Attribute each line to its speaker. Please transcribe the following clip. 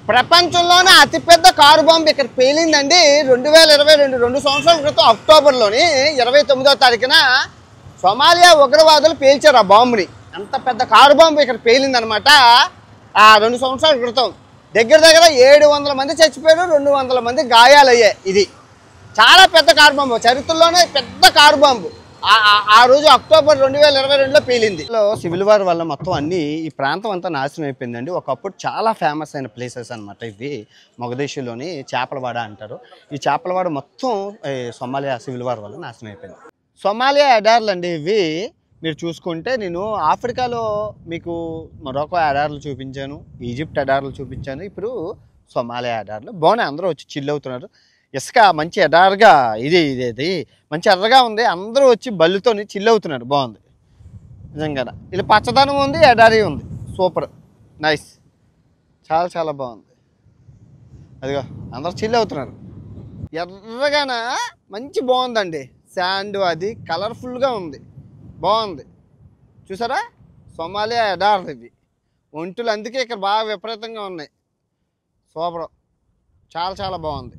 Speaker 1: ప్రపంచంలోనే అతిపెద్ద car bomb ఇక్కడ పేలిందండి 2022 2 సంవత్సరాల క్రితం అక్టోబర్లోని 29వ తారీఖున సొమాలియా ఉగ్రవాదులు పేల్చారు ఆ బాంబుని. అంత పెద్ద కారు బాంబు ఇక్కడ పేలిందనమాట. ఆ 2 సంవత్సరాల క్రితం దగ్గర 700 మంది చచ్చిపోయారు, 200 మంది గాయాలయ్యాయి. ఇది చాలా పెద్ద కారు బాంబు, చరిత్రలోనే పెద్ద కారు బాంబు. ఆ రోజు అక్టోబర్ 2022లో పేలింది. సివిల్ వార్ వల్ల మొత్తం అన్ని ఈ ప్రాంతం అంతా నాశనం అయిపోయిందండి. ఒకప్పుడు చాలా ఫేమస్ అయిన ప్లేసెస్ అనమాట ఇవి. మొగదీషులోని చేపలవాడ అంటారు. ఈ చేపలవాడ మొత్తం సొమాలియా సివిల్ వార్ వల్ల నాశనం అయిపోయింది. సొమాలియా ఎడార్లు అండి ఇవి. మీరు చూసుకుంటే నేను ఆఫ్రికాలో మీకు మొరొకో ఎడార్లు చూపించాను, ఈజిప్ట్ ఎడార్లు చూపించాను. ఇప్పుడు సొమాలియా ఎడార్లు బాగున్నాయి. అందరూ వచ్చి చిల్ అవుతున్నారు. ఇసుక మంచి ఎడారుగా ఇది మంచి ఎర్రగా ఉంది. అందరూ వచ్చి బల్లుతో చిల్ అవుతున్నారు. బాగుంది నిజంగా. ఇలా పచ్చదనం ఉంది, ఎడారి ఉంది. సూపర్ నైస్, చాలా చాలా బాగుంది. అదిగో అందరూ చిల్ అవుతున్నారు. ఎర్రగాన మంచి బాగుందండి. శాండ్ అది కలర్ఫుల్గా ఉంది, బాగుంది. చూసారా సొమాలియా ఎడార్లు ఇవి. ఒంటులు అందుకే ఇక్కడ బాగా విపరీతంగా ఉన్నాయి. సూపర్, చాలా చాలా బాగుంది.